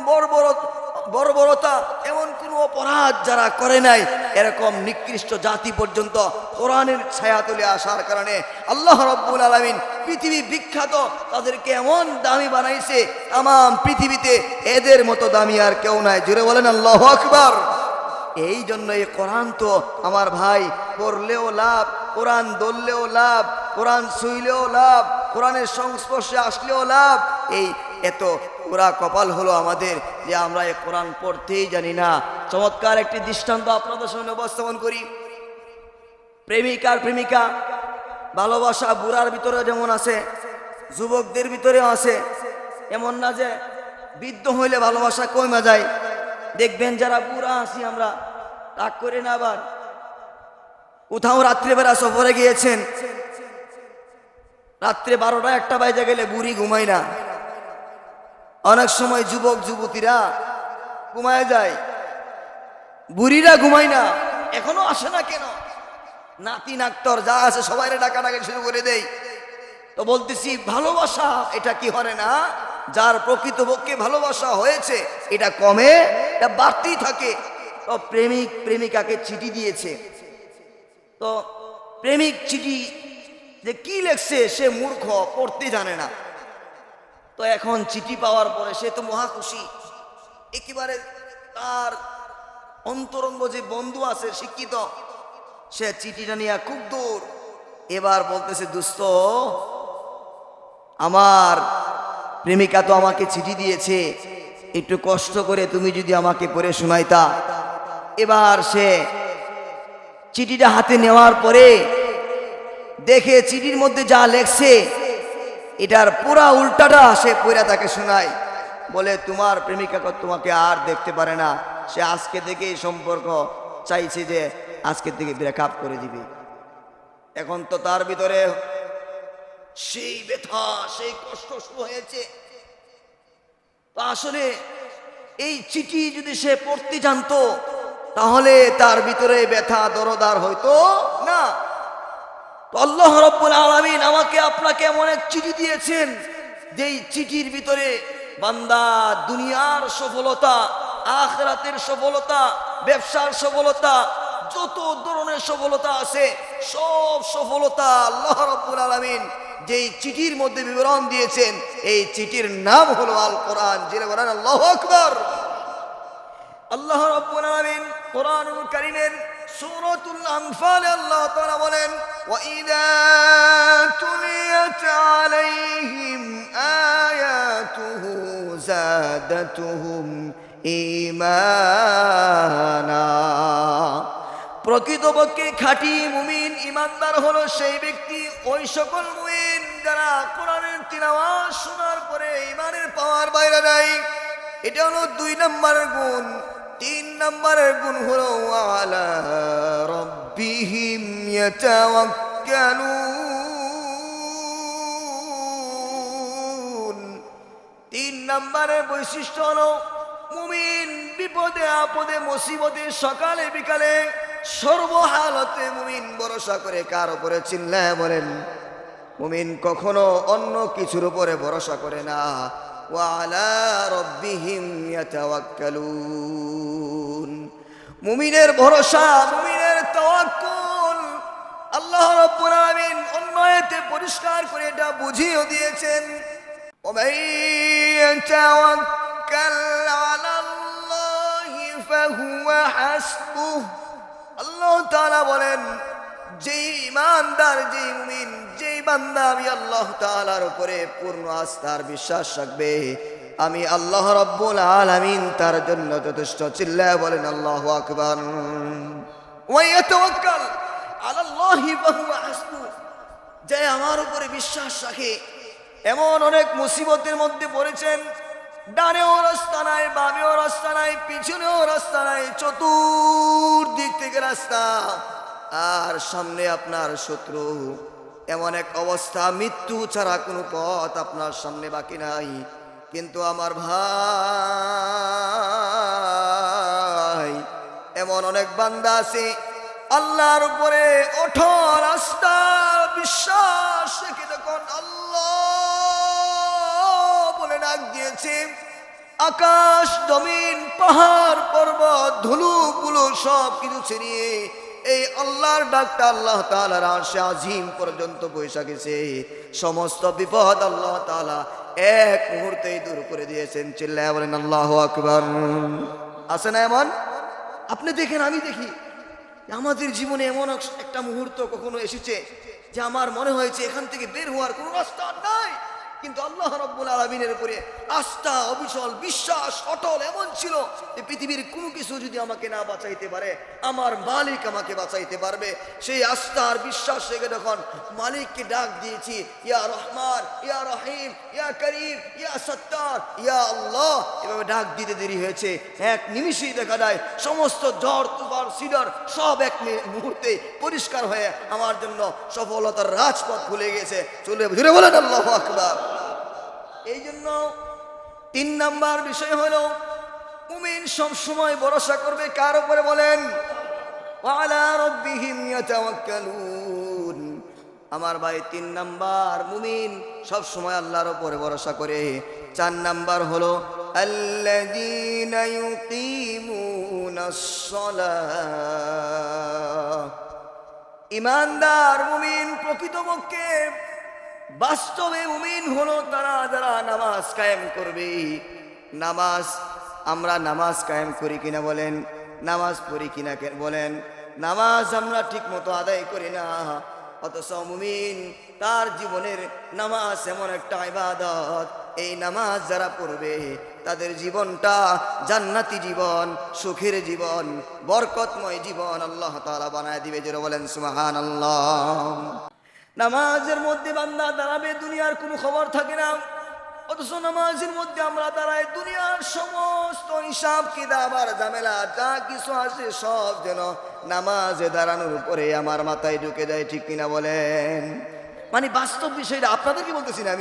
বর্বরতা, এমন কোন অপরাধ যারা করে নাই, এরকম নিকৃষ্ট জাতি পর্যন্ত কোরআনের ছায়াতলে আসার কারণে আল্লাহ রাব্বুল আলামিন পৃথিবী বিখ্যাত তাদেরকে এমন দামি বানাইছে, তামাম পৃথিবীতে এদের মতো দামি আর কেউ নাই। জোরে বলেন আল্লাহু আকবার। এই জন্য এই কোরআন তো আমার ভাই পড়লেও লাভ, কোরআন ধরলেও লাভ, কোরআন ছুঁইলেও লাভ, কোরআনের সংস্পর্শে আসলেও লাভ। এই এত পুরা কপাল হলো আমাদের যে আমরা এই কোরআন পড়তেই জানি না। চমৎকার একটি দৃষ্টান্ত আপনাদের সামনে উপস্থাপন করি। প্রেমিক আর প্রেমিকা, ভালোবাসা বুড়ার ভিতরে যেমন আছে, যুবকদের ভিতরেও আছে। এমন না যে বৃদ্ধ হইলে ভালোবাসা কমে যায়। দেখবেন যারা বুড়া আছি আমরা, রাগ করে না, আবার কোথাও রাত্রেবেলা সফরে গিয়েছেন, রাত্রে 12টা 1টা বাজে গেলে বুড়ি ঘুমায় না। অনেক সময় যুবক যুবতীরা ঘুমায় যায়, বুড়িরা ঘুমায় না। এখনো আসে না কেন? নাতি নাক্তর যা আছে সবাই ডাকাডাকি শুরু করে দেয়। তো বলতেছি, ভালোবাসা এটা কি হরে না? যার প্রকৃতপক্ষে ভালোবাসা হয়েছে এটা কমে, এটা বাড়তেই থাকে। তো প্রেমিক প্রেমিকাকে চিঠি দিয়েছে, তো প্রেমিক চিঠি যে কি লেখছে সে মূর্খ, পড়তে জানে না। তো এখন চিঠি পাওয়ার পরে সে তো মহা খুশি, একেবারে তার অন্তরঙ্গ যে বন্ধু আছে শিক্ষিত, সে চিঠিটা নিয়ে খুব দূর। এবার বলতেছে, দোস্ত, আমার প্রেমিকা তো আমাকে চিঠি দিয়েছে, একটু কষ্ট করে তুমি যদি আমাকে পড়ে শোনাইতা। এবার সে চিঠিটা হাতে নেওয়ার পরে দেখে চিঠির মধ্যে যা লেখছে এটার পুরা উল্টাটা সে পড়ে তাকে শোনায়। বলে, তোমার প্রেমিকা তোমাকে আর দেখতে পারে না, সে আজকে থেকে এই সম্পর্ক চাইছে যে আজকে থেকে ব্রেকআপ করে দিবে। এখন তো তার ভিতরে সেই ব্যথা, সেই কষ্ট শুরু হয়েছে। তো আসলে এই চিঠি যদি সে পড়তে জানতো তাহলে তার ভিতরে ব্যথা দরদার হইতো না। তো আল্লাহ রাব্বুল আলামিন আমাকে আপনাকে এমন এক চিঠি দিয়েছেন, যেই চিঠির ভিতরে বান্দা দুনিয়ার সফলতা, আখিরাতের সফলতা, ব্যবসার সফলতা, যত ধরনের সফলতা আছে সব সফলতা আল্লাহ রাব্বুল আলামিন যেই চিঠির মধ্যে বিবরণ দিয়েছেন, এই চিঠির নাম হলো আল কোরআন। জেনে বলেন আল্লাহু আকবার। আল্লাহ রাব্বুল আলামিন কোরআনুল কারীমের সূরাতুল আনফাল আল্লাহ তাআলা বলেন, ওয়া ইযা তুলিয়াত আলাইহিম আয়াতুহু যাদাতুহুম ঈমানা। প্রকৃতপক্ষে খাঁটি মুমিন ইমানদার হলো সেই ব্যক্তি, ওই সকল মুমিন যারা কোরআনের তিলাওয়াত শোনার পরে ইমানের পাওয়ার বাইরে নাই। এটা হলো 2 নম্বরের গুণ। 3 নম্বরের গুণ হলো আলা রাব্বিহিম ইয়াতাওয়াক্কালুন। 3 নম্বরের বৈশিষ্ট্য হলো মুমিন বিপদে আপদে মুসিবতে সকালে বিকালে সর্বহালতে মুমিন ভরসা করে কার উপরে? চিল্লায় বলেন। মুমিন কখনো অন্য কিছুর উপরে ভরসা করে না। ওয়া আলা রাব্বিহিম ইয়াতাওয়াক্কালুন। মুমিনের ভরসা, মুমিনের তাওয়াক্কুল আল্লাহ রাব্বুল আলামিন অন্য আয়াতে পরিষ্কার করে এটা বুঝিয়ে দিয়েছেন। ওমান ইয়াতাওয়াক্কাল আলাল্লাহি ফাহুয়া হাসবুহ। আল্লাহ তাআলা বলেন, যেই ইমানদার, যেই মুমিন, যেই বান্দা আমি আল্লাহ তাআলার উপরে পূর্ণ আস্থার বিশ্বাস রাখবে, আমি আল্লাহ রাব্বুল আলামিন তার জন্য যথেষ্ট। চিল্লায় বলেন আল্লাহু আকবার। ওয়া ইয়াতাওয়াক্কাল আলাল্লাহি ফাহুয়া হাসবুহ। যে আমার উপরে বিশ্বাস রাখে। এমন অনেক মুসিবতের মধ্যে পড়েছেন, ডানেও রাস্তা নাই, বামেও রাস্তা নাই, পিছনেও রাস্তা নাই, চতুর্দিক থেকে রাস্তা, আর সামনে আপনার শত্রু। এমন এক অবস্থা, মৃত্যু ছাড়া কোনো পথ আপনার সামনে বাকি নাই। কিন্তু আমার ভাই, এমন অনেক বান্দা আছে আল্লাহর উপরে অটল আস্থা বিশ্বাস রেখে যখন আল্লাহ বলে ডাক দিয়েছে, আকাশ জমিন পাহাড় পর্বত ধুলোগুলো সব কিছু ছেড়িয়ে এই আল্লাহর ডাকটা আল্লাহ তাআলার আরশে আজিম পর্যন্ত পৌঁছে গেছে। সমস্ত বিপদ আল্লাহ তাআলা এক মুহূর্তেই দূর করে দিয়েছেন। চিল্লায়া বলেন আল্লাহু আকবার। আছে না এমন? আপনি দেখেন, আমি দেখি, আমাদের জীবনে এমন একটা মুহূর্ত কখনো এসেছে যে আমার মনে হয়েছে এখান থেকে বের হওয়ার কোনো রাস্তা নাই, কিন্তু আল্লাহ রাব্বুল আলামিনের উপরে আস্থা, অবিচল বিশ্বাস অটল এমন ছিল যে পৃথিবীর কোনো কিছু যদি আমাকে না বাঁচাইতে পারে, আমার মালিক আমাকে বাঁচাইতে পারবে। সেই আস্থা আর বিশ্বাস রেখে যখন মালিককে ডাক দিয়েছি, ইয়া রহমান, ইয়া রহিম, ইয়া করিম, ইয়া সত্তার, ইয়া আল্লাহ, এভাবে ডাক দিতে দেরি হয়েছে। এক নিমিষেই দেখা যায় সমস্ত ঝড় তুফান সিডর সব এক মুহূর্তে পরিষ্কার হয়ে আমার জন্য সফলতার রাজপথ খুলে গেছে। চলে জুড়ে বলেন আল্লাহু আকবার। এই জন্য 3 নাম্বার বিষয় হলো মুমিন সব সময় ভরসা করবে কার উপরে? বলেন, ওয়ালা রাব্বিহিম ইয়াতাওয়াক্কালুন। আমার ভাই 3 নাম্বার, মুমিন সব সময় আল্লাহর উপরে ভরসা করে। 4 নাম্বার হলো আল্লাযীনা ইউকিমুনাস সালাহ। ইমানদার মুমিন প্রকৃতপক্ষে বাস্তবে মুমিন হলো তারা যারা নামাজ কায়েম করবে। নামাজ আমরা নামাজ কায়েম করি কিনা বলেন, নামাজ পড়ি কিনা বলেন, নামাজ আমরা ঠিক মতো আদায় করি না। অথচ মুমিন তার জীবনের নামাজ এমন একটা ইবাদত, এই নামাজ যারা পড়বে তাদের জীবনটা জান্নাতি জীবন, সুখের জীবন, বরকতময় জীবন আল্লাহ তাআলা বানায় দিবে। যারা বলেন সুবহানাল্লাহ। নামাজের মধ্যে বান্দা দাঁড়াবে, দুনিয়ার কোনো খবর থাকে না। অথচ নামাজের মধ্যে আমরা দাঁড়াই, দুনিয়ার সমস্ত হিসাব কিতাব আর ঝামেলা যা কিছু আছে সব যেন নামাজে দাঁড়ানোর পরে আমার মাথায় ঢুকে যায়। ঠিক কিনা বলেন? মানে বাস্তব বিষয়টা আপনাদেরকে বলতেছি না,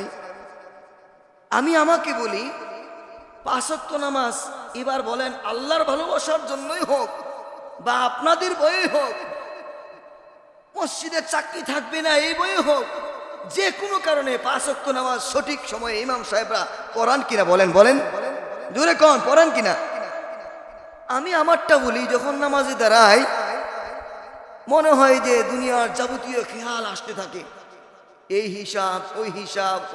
আমি আমাকে বলি। 5 ওয়াক্ত নামাজ এবার বলেন আল্লাহর ভালোবাসার জন্যই হোক বা আপনাদের বয়ে হোক, মসজিদের চাকরি থাকবে না এই বয়ে হোক, যে কোনো কারণে 5 ওয়াক্ত নামাজ সঠিক সময়ে ইমাম সাহেবরা পড়ান কিনা বলেন, বলেন জোরে কোন পড়ান কিনা? আমি আমারটা বলি, যখন নামাজে দাঁড়াই মনে হয় যে দুনিয়ার যাবতীয় খেয়াল আসতে থাকে, এই হিসাব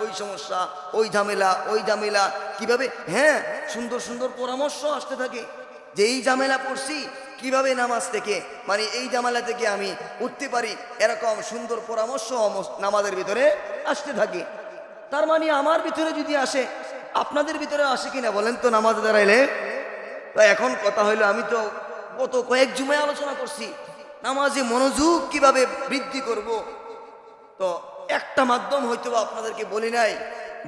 ওই সমস্যা, ওই ঝামেলা ওই ঝামেলা, কিভাবে হ্যাঁ সুন্দর সুন্দর পরামর্শ আসতে থাকে যে এই ঝামেলা পড়ছি কিভাবে নামাজ থেকে মানে এই ঝামেলা থেকে আমি উঠতে পারি, এরকম সুন্দর পরামর্শ নামাজের ভিতরে আসতে থাকে। তার মানে আমার ভিতরে যদি আসে আপনাদের ভিতরে আসে কিনা বলেন তো নামাজে দাঁড়াইলে? তো এখন কথা হইলো, আমি তো গত কয়েক জুমায় আলোচনা করছি নামাজে মনোযোগ কিভাবে বৃদ্ধি করব। তো একটা মাধ্যম হয়তো আপনাদেরকে বলি নাই,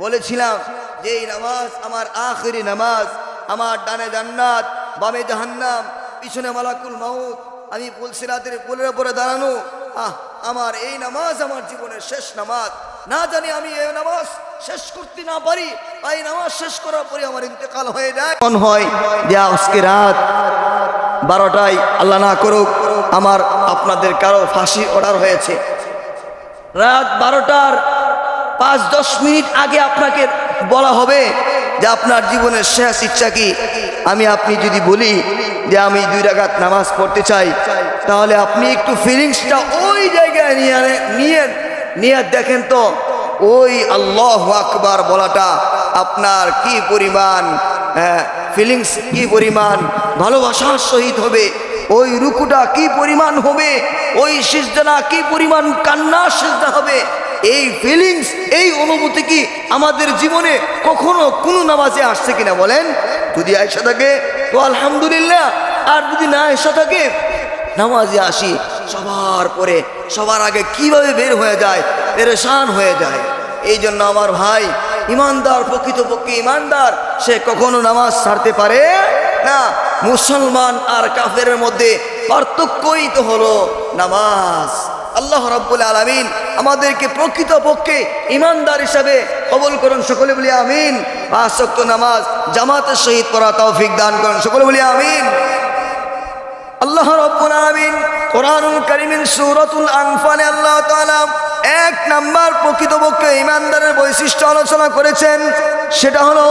বলেছিলাম যে এই নামাজ আমার আখিরি নামাজ, আমার ডানে জান্নাত বামে জাহান্নাম পিছনে মালাকুল মাউত, আমি পুলসিরাতের পুলের উপরে দাঁড়ানো, আমার এই নামাজ আমার জীবনের শেষ নামাজ। না জানি আমি এই নামাজ শেষ করতে না পারি, এই নামাজ শেষ করার পরে আমার ইন্তেকাল হয়ে যায়। কোন হয় যে আজকে রাত 12টায় আল্লাহ না করুক আমার আপনাদের কারো ফাঁসি অর্ডার হয়েছে, রাত 12টার 5-10 মিনিট আগে আপনাকে বলা হবে যে আপনার জীবনের শেষ ইচ্ছা কি। আপনি যদি বলি যে আমি 2 রাকাত নামাজ পড়তে চাই, তাহলে আপনি একটু ফিলিংসটা ওই জায়গায় নিয়ে দেখেন তো, ওই আল্লাহু আকবার বলাটা আপনার কি পরিমাণ ফিলিংস, কি পরিমাণ ভালোবাসার সহিত হবে, ওই রুকুটা কি পরিমাণ হবে, ওই সিজদা কি পরিমাণ কান্নার সিজদা হবে। এই ফিলিংস, এই অনুভূতি কি আমাদের জীবনে কখনো কোনো নামাজে আসছে কিনা বলেন? যদি আয়েশা থাকে তো আলহামদুলিল্লাহ, আর যদি না আয়েশা থাকে নামাজে আসি সবার পরে সবার আগে কিভাবে বের হয়ে যায়, পেরেশান হয়ে যায়। এই জন্য আমার ভাই, ইমানদার প্রকৃতপক্ষে ইমানদার সে কখনো নামাজ ছাড়তে পারে না। মুসলমান আর কাফেরের মধ্যে পার্থক্যই তো হলো নামাজ। আল্লাহ রাব্বুল আলামিন আমাদেরকে প্রকৃতপক্ষে ইমানদার হিসাবে কবুল করুন, সকলে বলি আমিন। 5 ওয়াক্ত নামাজ জামাতের সহিত পড়া তৌফিক দান করুন, সকলে বলি আমিন। আল্লাহ রাব্বুল আলামিন কোরআনুল কারীমের সূরাতুল আনফালে আল্লাহ তাআলা 1 নাম্বার প্রকৃতপক্ষে ইমানদারের বৈশিষ্ট্য আলোচনা করেছেন, সেটা হলো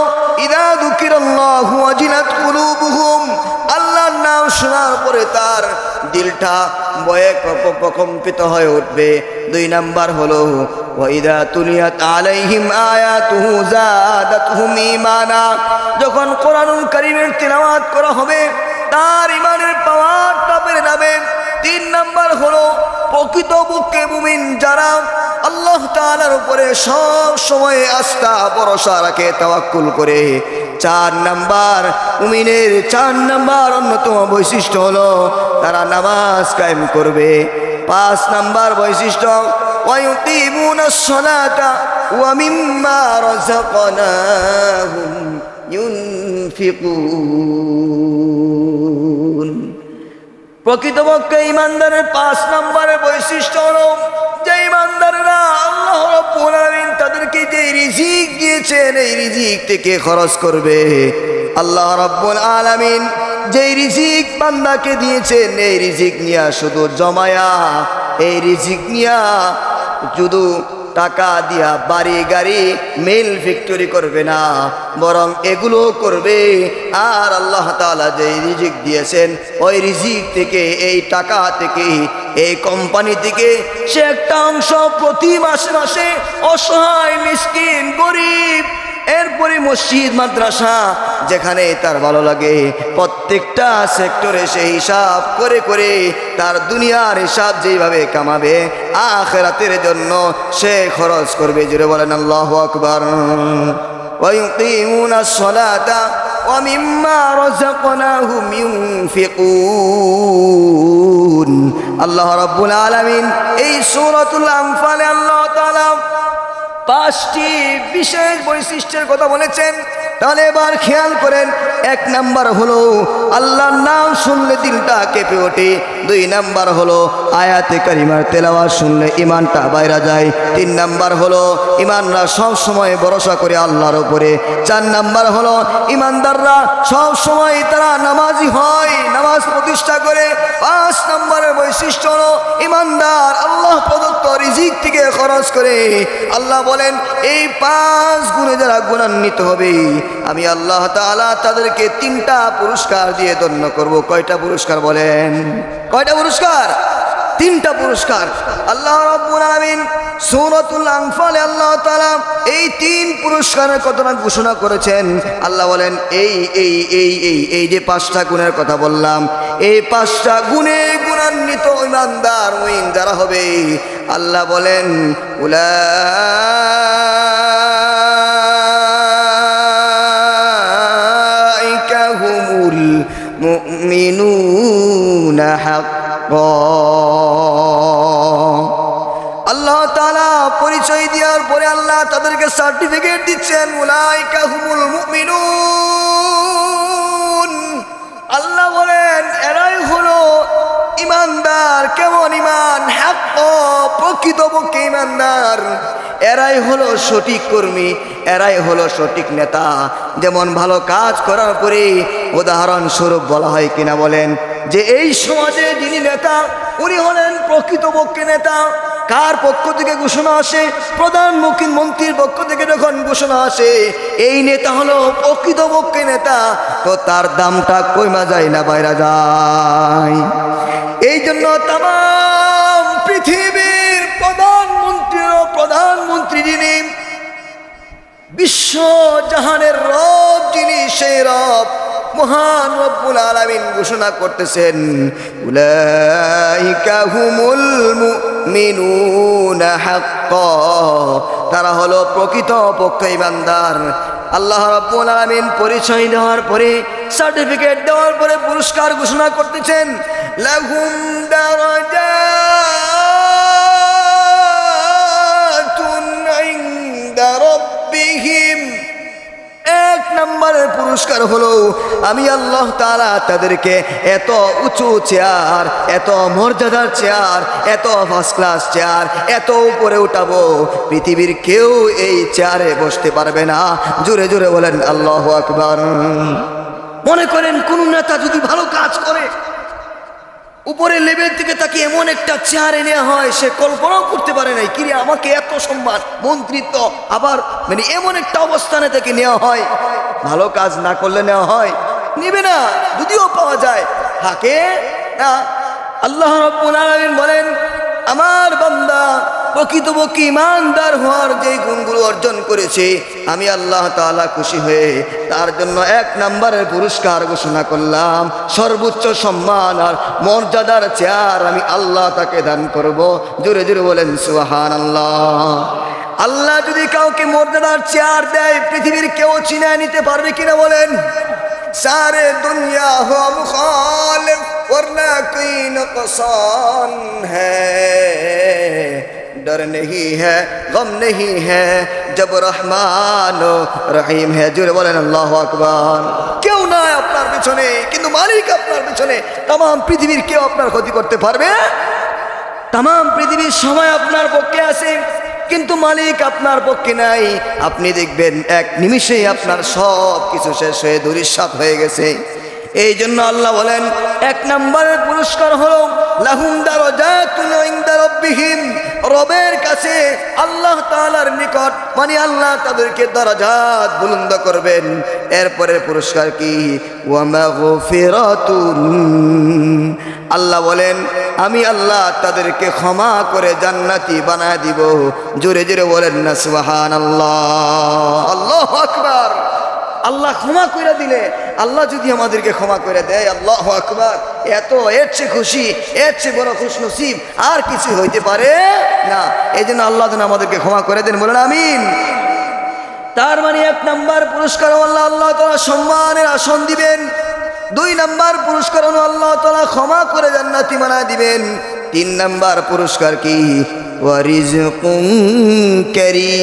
ইযা যুকিরাল্লাহু ওয়াজিলাত কুলুবুহুম, আল্লাহর নাম শোনার পরে তার দিলটা ভয়ে প্রকম্পিত হয়ে উঠবে। 2 নাম্বার হলো ওয়া ইযা তুলিয়াত আলাইহিম আয়াতুহু যাদাতুহুম ঈমানা, যখন কোরআনুল কারীমের তিলাওয়াত করা হবে তার ইমানের পাওয়ারটা বেড়ে যাবে। 3 নাম্বার হলো প্রকৃতপক্ষে মুমিন যারা আল্লাহ তাআলার উপরে সব সময় আস্থা ভরসা রাখে, তাওয়াক্কুল করে। 4 নাম্বার মুমিনের 4 নাম্বার অন্যতম বৈশিষ্ট্য হলো তারা নামাজ কায়েম করবে। 5 নাম্বার বৈশিষ্ট্য ওয়া ইউকিমুনাস সালাতা ওয়া মিম্মা রাযাকনাহুম ইউনফিকুন। প্রকৃতপক্ষে ইমানদারের 5 নম্বরের বৈশিষ্ট্য হলো যে ইমানদাররা আল্লাহ রাব্বুল আলামিন তাদেরকে যে রিজিক দিয়েছেন এই রিজিক থেকে খরচ করবে। আল্লাহ রাব্বুল আলামিন যে রিজিক বান্দাকে দিয়েছেন এই রিজিক নিয়া শুধু জমায়া, এই রিজিক নিয়া শুধু টাকা দিয়া বাড়ি গাড়ি মিল ফ্যাক্টরি করবে না, বরং এগুলো করবে। আর আল্লাহ তাআলা যে রিজিক দিয়েছেন ওই রিজিক থেকে, এই টাকা থেকে, এই কোম্পানি থেকে সে একটা অংশ প্রতি মাসে মাসে অসহায় মিসকিন গরিব, এরপরে মসজিদ মাদ্রাসা যেখানে তার ভালো লাগে প্রত্যেকটা সেক্টরে সে হিসাব করে করে তার দুনিয়ার হিসাব যেভাবে কামাবে আখিরাতের জন্য সে খরচ করবে। জোরে বলেন আল্লাহু আকবার। ويقيمون الصلاة ومما رزقناهم ينفقون। আল্লাহ রাব্বুল আলামিন এই সূরাতুল আনফালে আল্লাহ তাআলা 5টি বিশেষ বৈশিষ্ট্যের কথা বলেছেন। তাহলে এবার খেয়াল করেন, 1 নাম্বার হলো আল্লাহর নাম শুনলে দিলটা কেঁপে ওঠে। 2 নাম্বার হলো আয়াতে কারিমার তেলাওয়াত শুনলে ইমানটা বাইরা যায়। 3 নাম্বার হলো ইমানরা সব সময় ভরসা করে আল্লাহর উপরে। 4 নাম্বার হলো ইমানদাররা সব সময় তারা নামাজি হয়, নামাজ প্রতিষ্ঠা করে। 5 নাম্বারের বৈশিষ্ট্য হলো ইমানদার আল্লাহ প্রদত্ত রিজিক থেকে খরচ করে। আল্লাহ বলেন এই 5 গুণে যারা গুণান্বিত হবে আমি আল্লাহ তাআলা তাদেরকে 3টা পুরস্কার দিয়ে ধন্য করব। কয়টা পুরস্কার বলেন? কয়টা পুরস্কার? 3টা পুরস্কার। আল্লাহ রাব্বুল আলামিন সূরাতুল আনফালে আল্লাহ তাআলা এই 3 পুরস্কারের কথা ঘোষণা করেছেন। আল্লাহ বলেন এই যে 5টা গুণের কথা বললাম, এই 5টা গুণে গুণান্বিত ইমানদার মুমিন যারা হবে আল্লাহ বলেন উলাইকা হুমুল মুমিনুনা হাক্কান। আল্লাহ তাআলা পরিচয় দেওয়ার পরে আল্লাহ তাদেরকে সার্টিফিকেট দিচ্ছেন, উলাইকা হুমুল মুমিনুন। আল্লাহ বলেন এরাই হলো ইমানদার। কেমন ইমান? হাক্ক, প্রকৃতপক্ষে ইমানদার। এরাই হলো সঠিক কর্মী, এরাই হলো সঠিক নেতা। যেমন ভালো কাজ করার পরে উদাহরণস্বরূপ বলা হয় কিনা বলেন যে এই সমাজে যিনি নেতা উনি হলেন প্রকৃতপক্ষে নেতা। কার পক্ষ থেকে ঘোষণা আসে? প্রধানমন্ত্রীর পক্ষ থেকে যখন ঘোষণা আসে এই নেতা হলো প্রকৃতপক্ষে নেতা, তো তার দামটা কইমা যায় না, বাইরা যায়। এই জন্য তাম পৃথিবীর প্রধানমন্ত্রী যিনি, বিশ্ব জাহানের রব যিনি, সেই রব মহান রব্বুল আলামিন ঘোষণা করতেছেন উলাইকা হুমুল মুমিনুনা হাক্কান। তারা হলো প্রকৃতপক্ষে ইমানদার। আল্লাহ রাব্বুল আলামিন পরিচয় দেওয়ার পরে, সার্টিফিকেট দেওয়ার পরে পুরস্কার ঘোষণা করতেছেন লাহুম দারাজাতুন ইনদা রাব্বিহিম। 1 নম্বরের পুরস্কার হলো আমি আল্লাহ তাআলা তাদেরকে এত উঁচু চেয়ার, এত মর্যাদার চেয়ার, এত ফার্স্ট ক্লাস চেয়ার, এত উপরে উঠাবো পৃথিবীর কেউ এই চেয়ারে বসতে পারবে না। জোরে জোরে বলেন আল্লাহু আকবার। মনে করেন কোন নেতা যদি ভালো কাজ করে উপরের লেভেল থেকে তাকে এমন একটা চেয়ারে নেওয়া হয়, সে কল্পনাও করতে পারে নাই কিরে আমাকে এত সম্মান, মন্ত্রিত্ব, আবার মানে এমন একটা অবস্থানে তাকে নেওয়া হয়। ভালো কাজ না করলে নেওয়া হয়, নিবে না, যদিও পাওয়া যায় থাকে না। আল্লাহ রাব্বুল আলামিন বলেন আমার বান্দা প্রকৃতপক্ষে ইমানদার হওয়ার যে গুণগুলো অর্জন করেছে আমি আল্লাহ তাআলা খুশি হয়ে তার জন্য 1 নম্বরের পুরস্কার ঘোষণা করলাম। সর্বোচ্চ সম্মান আর মর্যাদার চেয়ার আমি আল্লাহ তাকে দান করব। জোরে জোরে বলেন সুবহানাল্লাহ। আল্লাহ যদি কাউকে মর্যাদার চেয়ার দেয় পৃথিবীর কেউ চিনায় নিতে পারবে কিনা বলেন? सारे दुनिया हो मुखालिफ वरना कोई नुकसान है, डर नहीं है गम नहीं है जब रहमान रहीम है। जोरे बोलेन अल्लाहु আকবার। কেউ নাই আপনার পিছনে, কিন্তু মালিক আপনার পিছনে। तमाम পৃথিবীর কেউ আপনার ক্ষতি করতে পারবে? तमाम পৃথিবীর সময় আপনার পক্ষে আছে, কিন্তু মালিক আপনার পক্ষে নাই। আপনি দেখবেন 1 নিমিষেই আপনার সব কিছু শেষ হয়ে ধূলিসাৎ হয়ে গেছে। এই জন্য আল্লাহ বলেন 1 নম্বরের পুরস্কার হলো লাহুম দারাজাতুন ইনদা রাব্বিহিম, রবের কাছে আল্লাহ তাআলার নিকট মানে আল্লাহ তাদেরকে দরজাত বুলন্দ করবেন। এরপরে পুরস্কার কি? ওয়া মাগফিরাতুন, আল্লাহ বলেন আমি আল্লাহ তাদেরকে ক্ষমা করে জান্নাতি বানায় দিব। জোরে জোরে বলেন না সুবহানাল্লাহ, আল্লাহু আকবার। আল্লাহ ক্ষমা করে দিলে, আল্লাহ যদি আমাদেরকে ক্ষমা করে দেয়, আল্লাহু আকবার, এত এর চেয়ে খুশি, এর চেয়ে বড় খুশনসিব আর কিছু হইতে পারে না। এই জন্য আল্লাহ যেন আমাদেরকে ক্ষমা করে দেন, বলেন আমিন। তার মানে 1 নাম্বার পুরস্কার আল্লাহ তাআলা সম্মানের আসন দিবেন। 2 নাম্বার পুরস্কার আল্লাহ তাআলা ক্ষমা করে জান্নাতি বানায় দিবেন। 3 নাম্বার পুরস্কার কি? ওয়া রিজকুন কারীম,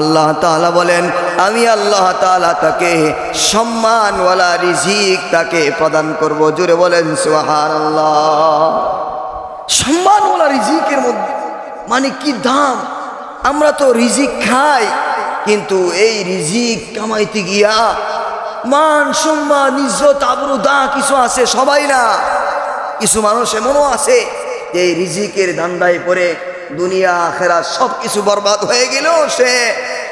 আল্লাহ তাআলা বলেন আমি আল্লাহ তাআলা তাকে সম্মানওয়ালা রিজিক তাকে প্রদান করব। জোরে বলেন সুবহানাল্লাহ। সম্মানওয়ালা রিজিকের মধ্যে মানে কি দাম! আমরা তো রিজিক খাই, কিন্তু এই রিজিক কামাইতে গিয়া মান সম্মান ইজ্জত আবরু দা কিছু আছে, সবাই না, কিছু মানুষ এমনও আছে যে এই রিজিকের ধান্দায় পড়ে দুনিয়া আখেরাত সব কিছু বরবাদ হয়ে গেলেও সে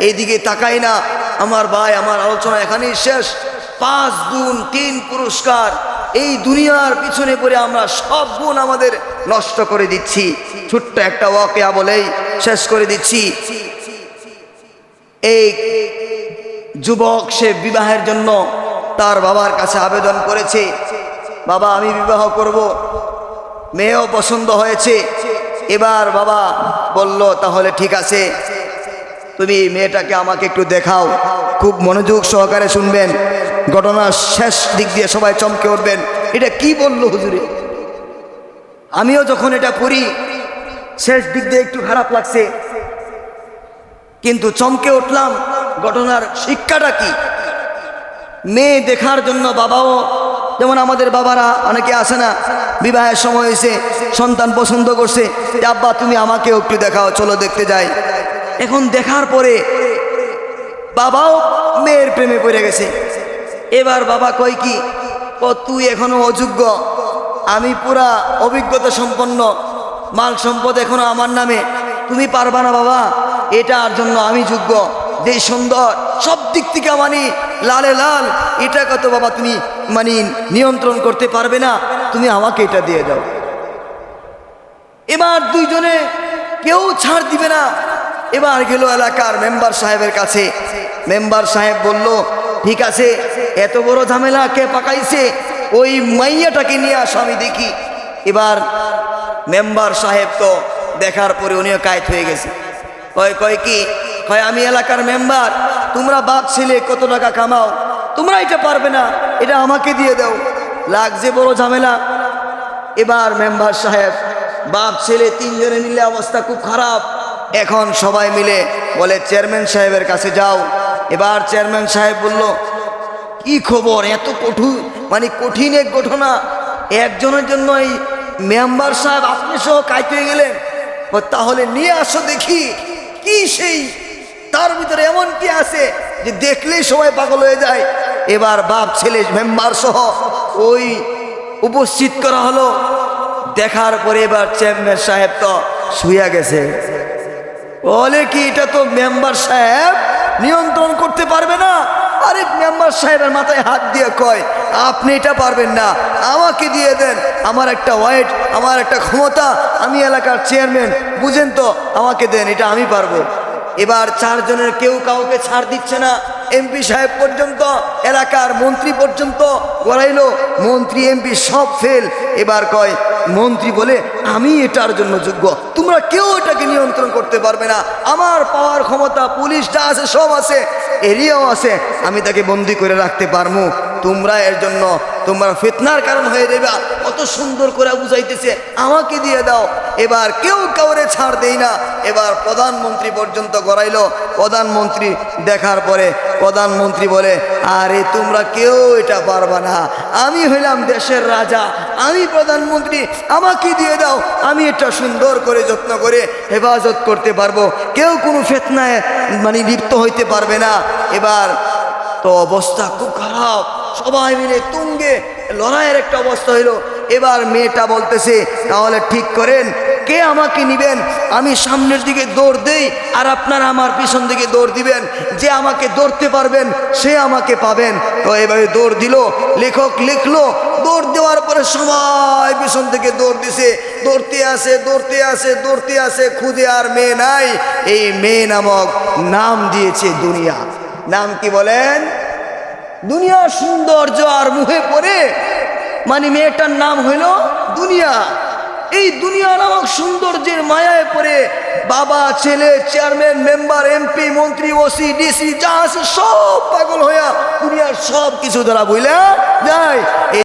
এইদিকে তাকায় না। আমার ভাই, আমার আলোচনা এখানেই শেষ। 5 গুণ 3 পুরস্কার, এই দুনিয়ার পিছনে পড়ে আমরা সব গুণ আমাদের নষ্ট করে দিচ্ছি। ছোট্ট একটা ওয়াকিয়া বলেই শেষ করে দিচ্ছি। এই যুবক সে বিবাহের জন্য তার বাবার কাছে আবেদন করেছে, বাবা আমি বিবাহ করব। মেয়েও পছন্দ হয়েছে। এবার বাবা বলল তাহলে ঠিক আছে, তুমি মেয়েটাকে আমাকে একটু দেখাও। খুব মনোযোগ সহকারে শুনবেন, ঘটনার শেষ দিক দিয়ে সবাই চমকে উঠবেন। এটা কি বললো হুজুরে? আমিও যখন এটা পড়ি শেষ দিক দিয়ে একটু খারাপ লাগছে, কিন্তু চমকে উঠলাম। ঘটনার শিক্ষাটা কি? মেয়ে দেখার জন্য বাবাও, যেমন আমাদের বাবারা অনেকে আসে না, বিবাহের সময় হয়েছে, সন্তান পছন্দ করছে, আব্বা তুমি আমাকেও একটু দেখাও, চলো দেখতে যাই। এখন দেখার পরে বাবাও মেয়ের প্রেমে পড়ে গেছে। এবার বাবা কয় কি, তুই এখনো অযোগ্য, আমি পুরা অভিজ্ঞতা সম্পন্ন, মাল সম্পদ এখনো আমার নামে, তুমি পারবা না বাবা, এটার জন্য আমি যোগ্য। যে সুন্দর, সব দিক থেকে মানি লালে লাল, এটা কত বাবা তুমি মানি নিয়ন্ত্রণ করতে পারবে না, তুমি আমাকে এটা দিয়ে দাও। এবার দুইজনে কেউ ছাড় দিবে না। এবার গেল এলাকার মেম্বার সাহেবের কাছে। মেম্বার সাহেব বলল ঠিক আছে, এত বড় ঝামেলা কে পাকাইছে, ওই মাইয়াটাকে নিয়ে আসো আমি দেখি। এবার মেম্বার সাহেব তো দেখার পরে উনিও কায়েত হয়ে গেছে। কয় কি, আমি এলাকার মেম্বার, তোমরা বাপ ছেলে কত টাকা কামাও, তোমরা এটা পারবে না, এটা আমাকে দিয়ে দাও। লাগছে বড় ঝামেলা। এবার মেম্বার সাহেব বাপ ছেলে 3 জনে মিলে অবস্থা খুব খারাপ। এখন সবাই মিলে বলে চেয়ারম্যান সাহেবের কাছে যাও। এবার চেয়ারম্যান সাহেব বলল কি খবর, এত কঠিন এক ঘটনা, একজনের জন্য এই মেম্বার সাহেব আপনি সহ কাইতে হয়ে গেলেন, তাহলে নিয়ে আসো দেখি কি সেই তার ভিতরে এমন কি আছে যে দেখলেই সবাই পাগল হয়ে যায়। এবার বাপ ছেলে মেম্বার সহ ওই উপস্থিত করা হলো। দেখার পরে এবার চেয়ারম্যান সাহেব তো শুয়ে গেছে। বলে কি, এটা তো মেম্বার সাহেব নিয়ন্ত্রণ করতে পারবে না। আরে মেম্বার সাহেবের মাথায় হাত দিয়ে কয় আপনি এটা পারবেন না, আমাকে দিয়ে দেন, আমার একটা ওয়েট, আমার একটা ক্ষমতা, আমি এলাকার চেয়ারম্যান, বুঝেন তো, আমাকে দেন, এটা আমি পারবো। এবার 4 জনের কেউ কাউকে ছাড় দিচ্ছে না। এমপি সাহেব পর্যন্ত, এলাকার মন্ত্রী পর্যন্ত গড়াইলো, মন্ত্রী এমপি সব ফেল। এবার কয় মন্ত্রী বলে আমি এটার জন্য যোগ্য, তোমরা কেউ এটাকে নিয়ন্ত্রণ করতে পারবে না, আমার পাওয়ার ক্ষমতা, পুলিশ যা আছে সব আছে, এরিয়াও আছে, আমি তাকে বন্দি করে রাখতে পারবো। তোমরা এর জন্য তোমরা ফিতনার কারণ হয়ে যাবে। কত সুন্দর করে বুঝাইতেছে, আমাকে দিয়ে দাও। এবার কেউ কাউরে ছাড় দেই না। এবার প্রধানমন্ত্রী পর্যন্ত গড়াইলো। প্রধানমন্ত্রী দেখার পরে প্রধানমন্ত্রী বলে আরে তোমরা কেউ এটা পারবা না, আমি হইলাম দেশের রাজা, আমি প্রধানমন্ত্রী, আমাকে দিয়ে দাও, আমি এটা সুন্দর করে যত্ন করে হেফাজত করতে পারবো, কেউ কোনো ফিতনায় লিপ্ত হইতে পারবে না। এবার তো অবস্থা খুব খারাপ, সবাই মিলে তুঙ্গে লড়াইয়ের একটা অবস্থা হইল। এবার মেয়েটা বলতেছে, তাহলে ঠিক করেন কে আমাকে নিবেন, আমি সামনের দিকে দৌড় দেই আর আপনারা আমার পিছন দিকে দৌড় দিবেন, যে আমাকে দৌড়তে পারবেন সে আমাকে পাবেন। তো এভাবে দৌড় দিল, লেখক লিখলো। দৌড় দেওয়ার পরে সবাই পিছন থেকে দৌড় দিছে, দৌড়তে আসে দৌড়তে আসে দৌড়তে আসে, খুঁজে আর মেয়ে নাই। এই মেয়ে নামক নাম দিয়েছে দুনিয়া। নাম কি বলেন? দুনিয়া। সৌন্দর্য আর মুহে পড়ে মানে মেয়েটার নাম হইল দুনিয়া। এই দুনিয়া নামক সৌন্দর্যের মায়ায় পড়ে বাবা ছেলে চেয়ারম্যান মেম্বার এমপি মন্ত্রী ওসি ডিসি যা আছে সব পাগল হইয়া দুনিয়ার সব কিছু দ্বারা বইলা যায়।